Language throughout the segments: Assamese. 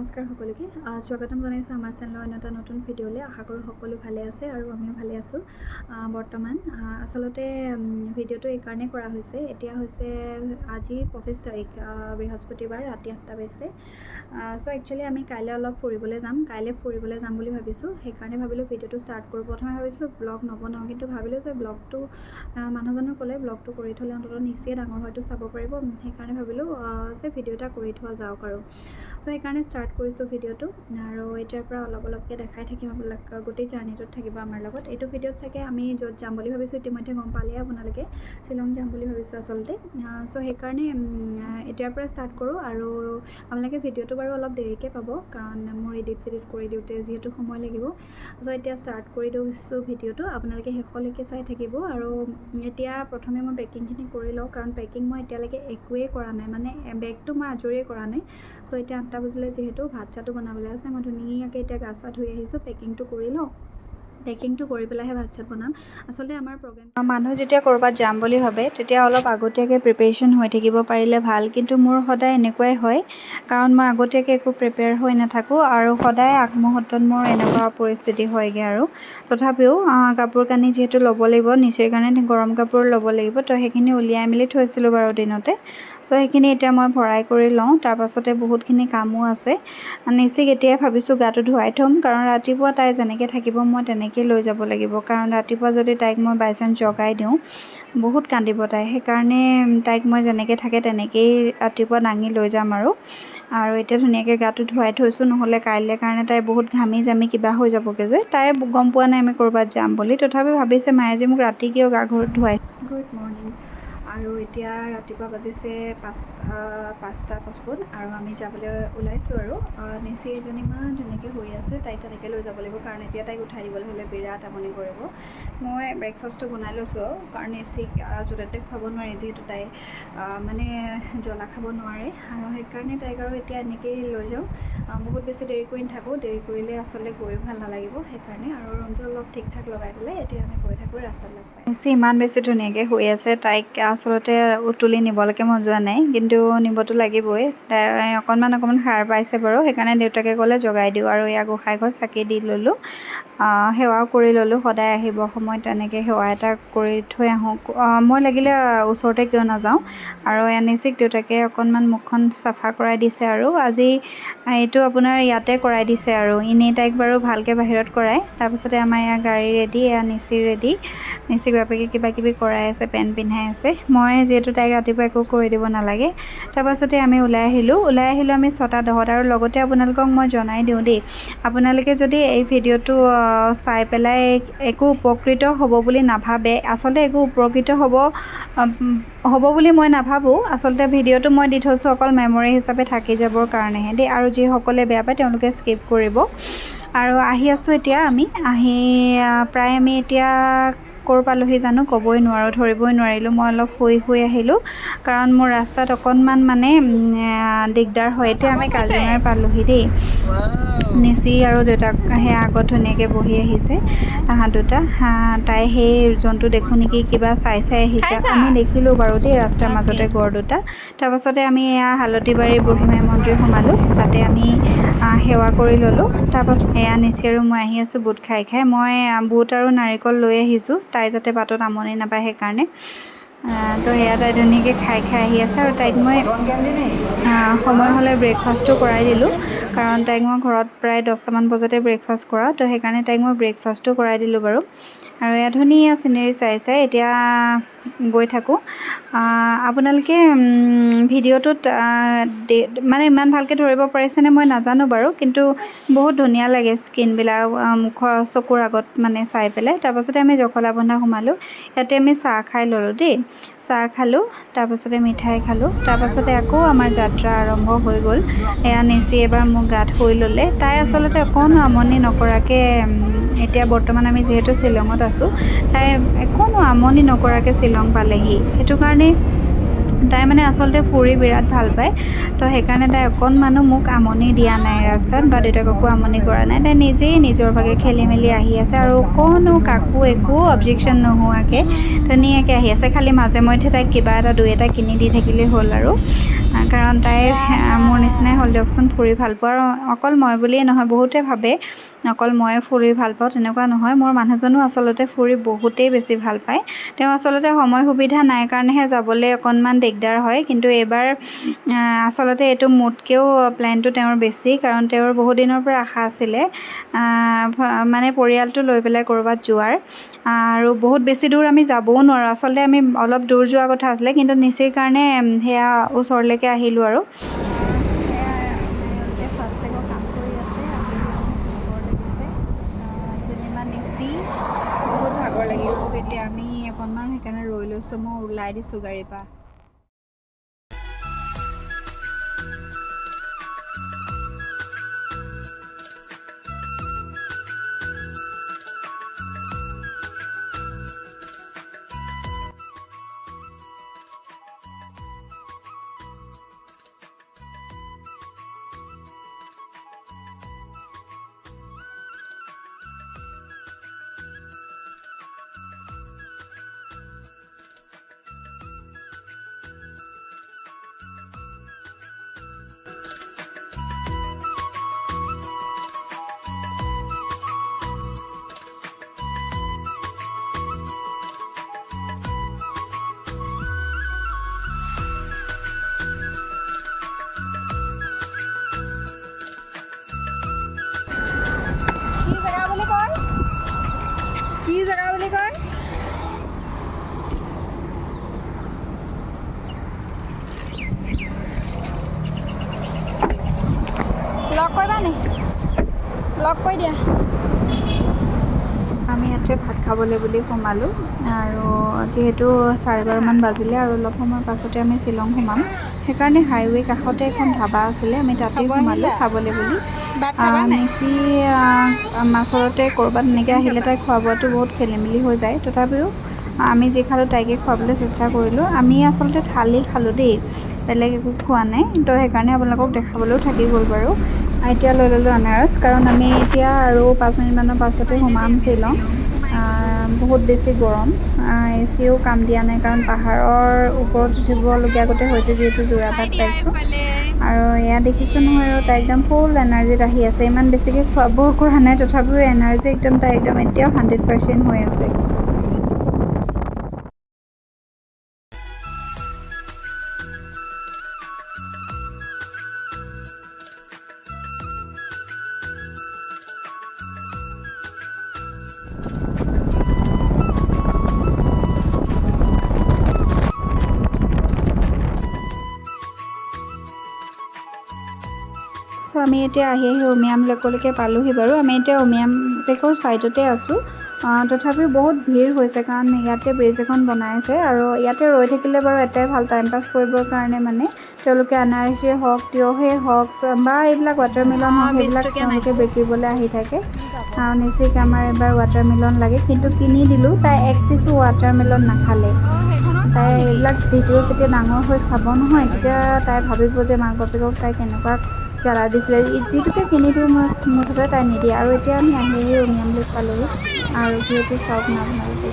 নমস্কাৰ সকলোকে স্বাগতম জনাইছোঁ আমাৰ চেনেলৰ এটা নতুন ভিডিঅ'লৈ। আশা কৰোঁ সকলো ভালে আছে আৰু আমিও ভালে আছোঁ বৰ্তমান। আচলতে ভিডিঅ'টো এইকাৰণে কৰা হৈছে, এতিয়া হৈছে আজি 25 তাৰিখ বৃহস্পতিবাৰ ৰাতি 8টা বাজিছে। চ' একচুৱেলি আমি কাইলৈ অলপ ফুৰিবলৈ যাম বুলি ভাবিছোঁ। সেইকাৰণে ভাবিলোঁ ভিডিঅ'টো ষ্টাৰ্ট কৰোঁ। প্ৰথমে ভাবিছিলোঁ ব্লগ নবনাওঁ, কিন্তু ভাবিলোঁ যে ব্লগটো মানুহজনে ক'লে ব্লগটো কৰি থ'লে অন্ততঃ নিশ্চয় ডাঙৰ হয়তো চাব পাৰিব। সেইকাৰণে ভাবিলোঁ যে ভিডিঅ' এটা কৰি থোৱা যাওক আৰু। চ' সেইকাৰণে ষ্টাৰ্ট কৰিছোঁ ভিডিঅ'টো, আৰু এতিয়াৰ পৰা অলপকৈ দেখাই থাকিম আপোনালোক গোটেই জাৰ্ণিটোত থাকিব আমাৰ লগত। এইটো ভিডিঅ'ত চাগে আমি য'ত যাম বুলি ভাবিছোঁ ইতিমধ্যে গম পালেই আপোনালোকে, শ্বিলং যাম বুলি ভাবিছোঁ আচলতে। চ' সেইকাৰণে এতিয়াৰ পৰা ষ্টাৰ্ট কৰোঁ, আৰু আপোনালোকে ভিডিঅ'টো বাৰু অলপ দেৰিকৈ পাব, কাৰণ মোৰ এডিট কৰি দিওঁতে যিহেতু সময় লাগিব। চ' এতিয়া ষ্টাৰ্ট কৰি দিছোঁ ভিডিঅ'টো, আপোনালোকে শেষলৈকে চাই থাকিব। আৰু এতিয়া প্ৰথমে মই পেকিংখিনি কৰি লওঁ, কাৰণ পেকিং মই এতিয়ালৈকে একোৱেই কৰা নাই, মানে বেগটো মই আজৰিয়ে কৰা নাই। চ' এতিয়া 8টা বাজিলে যিহেতু ভাত চাতো বনাবলৈ আছে, মই ধুনীয়াকৈ এতিয়া গা চা ধুই আহিছোঁ। পেকিংটো কৰি লওঁ, পেকিংটো কৰি পেলাইহে ভাত চাত বনাম। আচলতে আমাৰ প্ৰগ্ৰেম মানুহ যেতিয়া ক'ৰবাত যাম বুলি ভাবে তেতিয়া অলপ আগতীয়াকৈ প্ৰিপেৰেশ্যন হৈ থাকিব পাৰিলে ভাল, কিন্তু মোৰ সদায় এনেকুৱাই হয়, কাৰণ মই আগতীয়াকৈ একো প্ৰিপেয়াৰ হৈ নাথাকোঁ, আৰু সদায় আগমুহূৰ্তত মোৰ এনেকুৱা পৰিস্থিতি হয়গৈ। আৰু তথাপিও কাপোৰ কানি যিহেতু ল'ব লাগিব, নিচেই কাৰণে গৰম কাপোৰ ল'ব লাগিব, তো সেইখিনি উলিয়াই মেলি থৈছিলোঁ বাৰু দিনতে। ত' সেইখিনি এতিয়া মই ভৰাই কৰি লওঁ। তাৰপাছতে বহুতখিনি কামো আছে। নিশ্চিক এতিয়াই ভাবিছোঁ গাটো ধুৱাই থ'ম, কাৰণ ৰাতিপুৱা তাই যেনেকৈ থাকিব মই তেনেকৈ লৈ যাব লাগিব, কাৰণ ৰাতিপুৱা যদি তাইক মই বাই চান্স জগাই দিওঁ বহুত কান্দিব তাই। সেইকাৰণে তাইক মই যেনেকৈ থাকে তেনেকেই ৰাতিপুৱা দাঙি লৈ যাম আৰু এতিয়া ধুনীয়াকৈ গাটো ধুৱাই থৈছোঁ, নহ'লে কাইলৈ কাৰণে তাই বহুত ঘামি জামি কিবা হৈ যাবগৈ যে। তাই গম পোৱা নাই আমি ক'ৰবাত যাম বুলি, তথাপি ভাবিছে মায়ে যে মোক ৰাতি কিয় গা ধুৱাই। Good morning. আৰু এতিয়া ৰাতিপুৱা বাজিছে 5:55, আৰু আমি যাবলৈ ওলাইছোঁ। আৰু নিচি এজনী ইমান ধুনীয়াকৈ শুই আছে, তাইক তেনেকৈ লৈ যাব লাগিব, কাৰণ এতিয়া তাইক উঠাই দিবলৈ হ'লে বিৰাট আমনি কৰিব। মই ব্ৰেকফাষ্টটো বনাই লৈছোঁ, কাৰণ নিচিক য'তে ত'তে খুৱাব নোৱাৰি, যিহেতু তাই মানে জ্বলা খাব নোৱাৰে, আৰু সেইকাৰণে তাইক আৰু এতিয়া এনেকৈয়ে লৈ যাওঁ। বহুত বেছি দেৰি কৰি নাথাকোঁ, দেৰি কৰিলে আচলতে গৈও ভাল নালাগিব। সেইকাৰণে আৰু ৰুমটো অলপ ঠিক ঠাক লগাই পেলাই এতিয়া আমি গৈ থাকোঁ ৰাস্তাত লগ পাই। নিচি ইমান বেছি ধুনীয়াকৈ শুই আছে, তাইক আচলতে তুলি নিবলৈকে মন যোৱা নাই, কিন্তু নিবতো লাগিবই। তাই অকণমান সাৰ পাইছে বাৰু, সেইকাৰণে দেউতাকে ক'লে জগাই দিওঁ, আৰু এয়া গোঁসাই ঘৰত চাকি দি ল'লোঁ, সেৱাও কৰি ল'লোঁ। সদায় আহিব সময়ত তেনেকৈ সেৱা এটা কৰি থৈ আহোঁ। মই লাগিলে ওচৰতে কিয় নাযাওঁ। আৰু নিচিক দেউতাকে অকণমান মুখখন চাফা কৰাই দিছে, আৰু আজি এইটো আপোনাৰ ইয়াতে কৰাই দিছে, আৰু এনেই তাইক বাৰু ভালকৈ বাহিৰত কৰাই। তাৰপিছতে আমাৰ এয়া গাড়ী ৰেডি, এয়া নিচি ৰেডি। নিচিক বাপেকে কিবা কিবি কৰাই আছে, পেণ্ট পিন্ধাই আছে। মই যিহেতু তাইক ৰাতিপুৱা একো কৰি দিব নালাগে, তাৰপাছতে আমি ওলাই আহিলোঁ আমি 6:10। আৰু লগতে আপোনালোকক মই জনাই দিওঁ দেই, আপোনালোকে যদি এই ভিডিঅ'টো চাই পেলাই একো উপকৃত হ'ব বুলি নাভাবে, আচলতে একো উপকৃত হ'ব বুলি মই নাভাবোঁ। আচলতে ভিডিঅ'টো মই দি থৈছোঁ অকল মেমৰি হিচাপে থাকি যাবৰ কাৰণেহে দেই, আৰু যিসকলে বেয়া পায় তেওঁলোকে স্কিপ কৰিব। আৰু আহি আছোঁ এতিয়া আমি প্ৰায় আমি এতিয়া ক'ৰ পালোহি জানো ক'বই নোৱাৰোঁ, ধৰিবই নোৱাৰিলোঁ। মই অলপ শুই আহিলোঁ, কাৰণ মোৰ ৰাস্তাত অকণমান মানে দিগদাৰ হয়। এতিয়া আমি কাজিৰঙাৰ পালোহি দেই। নিচি আৰু দেউতাক সেই আগত ধুনীয়াকৈ বহি আহিছে, তাহাঁত দুটা। তাই সেই জন্তু দেখোঁ নেকি কিবা চাই আহিছে। আমি দেখিলোঁ বাৰু দেই ৰাস্তাৰ মাজতে গড় দুটা। তাৰপাছতে আমি এয়া হালধিবাৰী বুঢ়ীমাই মন্দিৰ সোমালোঁ, তাতে আমি সেৱা কৰি ল'লোঁ। তাৰপাছত এয়া নিচি আৰু মই আহি আছোঁ বুট খাই। মই বুট আৰু নাৰিকল লৈ আহিছোঁ, তাই যাতে বাটত আমনি নাপায় সেইকাৰণে। তো সেয়া তাই ধুনীয়াকৈ খাই আহি আছে, আৰু তাইক মই সময় হ'লে ব্ৰেকফাষ্টটো কৰাই দিলোঁ, কাৰণ তাইক মই ঘৰত প্ৰায় 10টামান বজাতে ব্ৰেকফাষ্ট কৰাওঁ, তো সেইকাৰণে তাইক মই ব্ৰেকফাষ্টটো কৰাই দিলোঁ বাৰু। আৰু এয়া ধুনীয়া চিনেৰী চাই এতিয়া গৈ থাকোঁ। আপোনালোকে ভিডিঅ'টোত মানে ইমান ভালকৈ ধৰিব পাৰিছেনে মই নাজানো বাৰু, কিন্তু বহুত ধুনীয়া লাগে স্কিনবিলাক মুখৰ চকুৰ আগত মানে চাই পেলাই। তাৰপাছতে আমি জখলাবন্ধা সোমালোঁ, ইয়াতে আমি চাহ খাই ল'লোঁ দেই। চাহ খালোঁ, তাৰপাছতে মিঠাই খালোঁ, তাৰপাছতে আকৌ আমাৰ যাত্ৰা আৰম্ভ হৈ গ'ল। এয়া নিচি এবাৰ মোক গাত শুই ল'লে। তাই আচলতে অকণো আমনি নকৰাকৈ, এতিয়া বৰ্তমান আমি যিহেতু শ্বিলঙত আছোঁ, তাই অকণো আমনি নকৰাকৈ শ্বিলং পালেহি। সেইটো কাৰণে তাই মানে আচলতে ফুৰি বিৰাট ভাল পায়। তো সেইকাৰণে তাই অকণমানো মোক আমনি দিয়া নাই ৰাস্তাত বা দেউতাককো আমনি কৰা নাই। তাই নিজেই নিজৰ ভাগে খেলি মেলি আহি আছে আৰু অকণো কাকো একো অবজেকশ্যন নোহোৱাকৈ ধুনীয়াকৈ আহি আছে। খালি মাজে মধ্যে তাইক কিবা এটা দুই এটা কিনি দি থাকিলেই হ'ল আৰু কাৰণ তাইৰ মোৰ নিচিনাই হ'ল দিয়কচোন, ফুৰি ভাল পোৱা। আৰু অকল মই বুলিয়েই নহয়, বহুতে ভাবে অকল ময়ে ফুৰি ভাল পাওঁ, তেনেকুৱা নহয়। মোৰ মানুহজনো আচলতে ফুৰি বহুতেই বেছি ভাল পায়। তেওঁ আচলতে সময় সুবিধা নাই কাৰণেহে যাবলৈ অকণমান দিগদাৰ হয়। কিন্তু এইবাৰ আচলতে এইটো মোতকৈও প্লেনটো তেওঁৰ বেছি, কাৰণ তেওঁৰ বহুত দিনৰ পৰা আশা আছিলে মানে পৰিয়ালটো লৈ পেলাই ক'ৰবাত যোৱাৰ। আৰু বহুত বেছি দূৰ আমি যাবও নোৱাৰোঁ। আচলতে আমি অলপ দূৰ যোৱা কথা আছিলে, কিন্তু নিচিৰ কাৰণে সেয়া ওচৰলৈকে আহিলোঁ আৰু ফাষ্টেগৰ কাম কৰি আছে। ভাগৰ লাগিছে যেনিবা নিচি বহুত ভাগৰ লাগি গৈছে। এতিয়া আমি অকণমান সেইকাৰণে ৰৈ লৈছোঁ। মই ওলাই দিছোঁ গাড়ীৰ পৰা। কি জেগা বুলি কয়? লগ কৰিবা নি? লগ কৰি দিয়া। আমি ইয়াতে ভাত খাবলৈ বুলি সোমালোঁ আৰু যিহেতু 12:30মান বাজিলে আৰু অলপ সময়ৰ পাছতে আমি শ্বিলং সোমাম। সেইকাৰণে হাইৱে কাষতে এখন ধাবা আছিলে, আমি তাতেই সোমালোঁ খাবলৈ বুলি। নিচি আচলতে ক'ৰবাত এনেকৈ আহিলে তাই খোৱা বোৱাটো বহুত খেলি মেলি হৈ যায়। তথাপিও আমি যি খালোঁ তাইকে খুৱাবলৈ চেষ্টা কৰিলোঁ। আমি আচলতে থালি খালোঁ দেই, বেলেগ একো খোৱা নাই। তো সেইকাৰণে আপোনালোকক দেখাবলৈও থাকি গ'ল বাৰু। এতিয়া লৈ ল'লোঁ আনাৰস, কাৰণ আমি এতিয়া আৰু 5 মিনিটমানৰ পাছতে সোমাম শ্বিলং। বহুত বেছি গৰম, এচিও কাম দিয়া নাই, কাৰণ পাহাৰৰ ওপৰত উঠিবলগীয়া আগতে হৈছে যিহেতু যোৰাবাট পাইছোঁ। আৰু এয়া দেখিছোঁ নহয়, আৰু তাই একদম ফুল এনাৰ্জিত আহি আছে। ইমান বেছিকৈ খোৱা বোৱা কৰা নাই, তথাপিও এনাৰ্জি তাই একদম এতিয়াও 100% হৈ আছে। চ' আমি এতিয়া আহি উমিয়াম লেকলৈকে পালোঁহি বাৰু। আমি এতিয়া উমিয়াম লেকৰ ছাইডতে আছোঁ। তথাপিও বহুত ভিৰ হৈছে, কাৰণ ইয়াতে ব্ৰিজ এখন বনাই আছে। আৰু ইয়াতে ৰৈ থাকিলে বাৰু এটাই ভাল, টাইম পাছ কৰিবৰ কাৰণে মানে তেওঁলোকে আনাৰসেই হওক, তিয়হেই হওক বা এইবিলাক ৱাটাৰমেলন হওক, সেইবিলাক তেওঁলোকে বিকিবলৈ আহি থাকে। নিচিক আমাৰ এবাৰ ৱাটাৰমেলন লাগে, কিন্তু কিনি দিলোঁ। তাই এক পিছো ৱাটাৰমেলন নাখালে। তাই এইবিলাক ভিডিঅ' যেতিয়া ডাঙৰ হৈ চাব নহয়, তেতিয়া তাই ভাবিব যে মাক বাপেকক তাই কেনেকুৱা জ্বালা দিছিলে। যিটোকে কিনি দিওঁ মুঠতে তাই নিদিয়ে। আৰু এতিয়া আমি আহি উমিয়াম লেক পালোঁহি। আৰু ভিউটো চাওক না আপোনালোকে।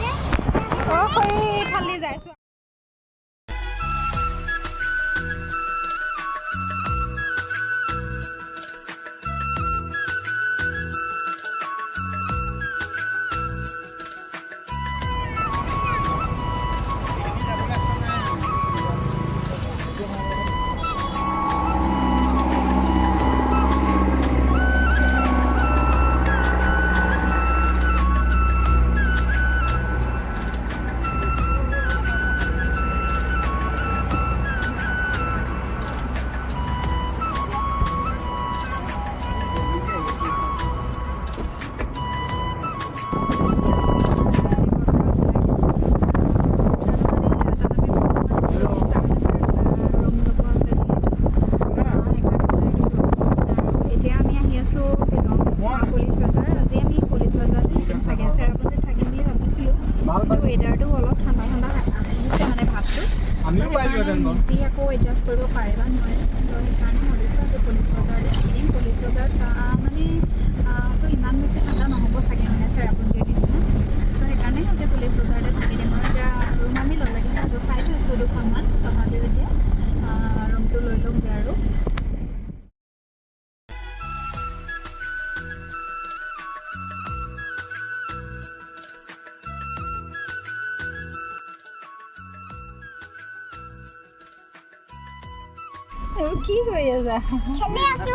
কি কৰি আছা? খেলি আছো।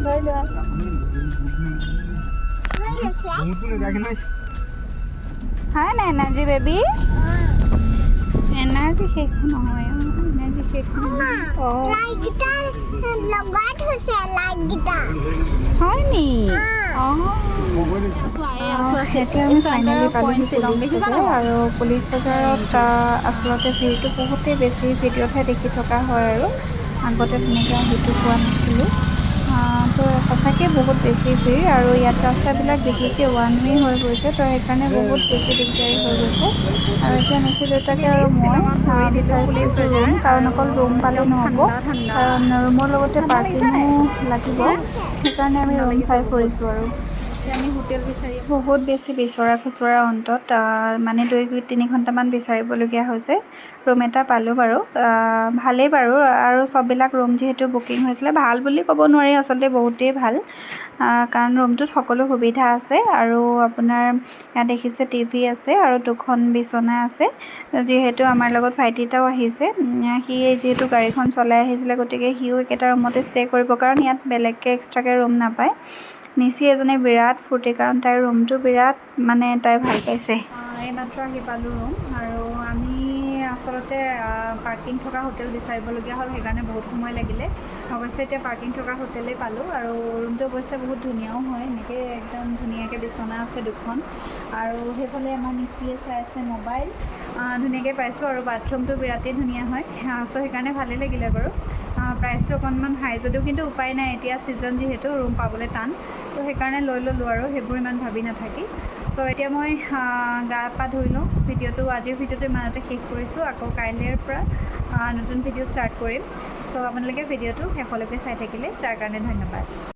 লৈ লোৱা। হাই নাই এনাৰ্জি বেবী। এনাৰ্জি শেষ নহয়, এনাৰ্জি শেষ নহয়। হয় নি? এতিয়া আমি ফাইনেলি পালোঁ পুলিচ বজাৰ। আৰু পুলিচ বজাৰত আচলতে ভিৰটো বহুতেই বেছি, ভিডিঅ'তহে দেখি থকা হয় আৰু আগতে তেনেকৈ আহিটো পোৱা নাছিলোঁ। তো সঁচাকৈ বহুত বেছি ভিৰ, আৰু ইয়াত ৰাস্তাবিলাক বিশেষকৈ ওৱান ৱে হৈ গৈছে, তো সেইকাৰণে বহুত বেছি দিগদাৰী হৈ গৈছে। আৰু এতিয়া নিচি দেউতাকে আৰু মই বিচাৰি ফুৰিছোঁ ৰুম, কাৰণ অকল ৰুম পালেই নহ'ব, কাৰণ ৰুমৰ লগতে পাৰ্কিঙো লাগিব। সেইকাৰণে আমি ৰুম চাই ফুৰিছোঁ আৰু আমি হোটেল বিচাৰি বহুত বেছি বিচৰা খুচৰা অন্তত মানে 2-3 ঘণ্টামান বিচাৰিবলগীয়া হৈছে। ৰুম এটা পালোঁ বাৰু, ভালেই বাৰু। আৰু চববিলাক ৰুম যিহেতু বুকিং হৈছিলে, ভাল বুলি ক'ব নোৱাৰি, আচলতে বহুতেই ভাল, কাৰণ ৰুমটোত সকলো সুবিধা আছে। আৰু আপোনাৰ ইয়াত দেখিছে টিভি আছে আৰু 2খন বিচনা আছে। যিহেতু আমাৰ লগত ভাইটি এটাও আহিছে, সি যিহেতু গাড়ীখন চলাই আহিছিলে, গতিকে সিও একেটা ৰুমতে ষ্টে' কৰিব, কাৰণ ইয়াত বেলেগকৈ এক্সট্ৰাকৈ ৰুম নাপায়। নিচি এজনে বিৰাট ফূৰ্তি, কাৰণ তাইৰ ৰুমটো বিৰাট মানে তাই ভাল পাইছে। এইমাত্ৰ আহি পালোঁ ৰুম, আৰু আমি আচলতে পাৰ্কিং থকা হোটেল বিচাৰিবলগীয়া হ'ল, সেইকাৰণে বহুত সময় লাগিলে। অৱশ্যে এতিয়া পাৰ্কিং থকা হোটেলেই পালোঁ, আৰু ৰুমটো অৱশ্যে বহুত ধুনীয়াও হয়, এনেকৈ একদম ধুনীয়াকৈ বিচনা আছে 2খন, আৰু সেইফালে আমাৰ নিচিয়ে চাই আছে মোবাইল। ধুনীয়াকৈ পাইছোঁ, আৰু বাথৰুমটো বিৰাটেই ধুনীয়া হয়, চ' সেইকাৰণে ভালেই লাগিলে বাৰু। প্ৰাইচটো অকণমান হাই যদিও, কিন্তু উপায় নাই, এতিয়া ছিজন যিহেতু ৰুম পাবলৈ টান, তো সেইকাৰণে লৈ ল'লোঁ আৰু সেইবোৰ ইমান ভাবি নাথাকি। চ' এতিয়া মই গা পা ধুই লওঁ। আজিৰ ভিডিঅ'টো ইমানতে শেষ কৰিছোঁ। আকৌ কাইলৈৰ পৰা নতুন ভিডিঅ' ষ্টাৰ্ট কৰিম। চ' আপোনালোকে ভিডিঅ'টো শেষলৈকে চাই থাকিলে তাৰ কাৰণে ধন্যবাদ।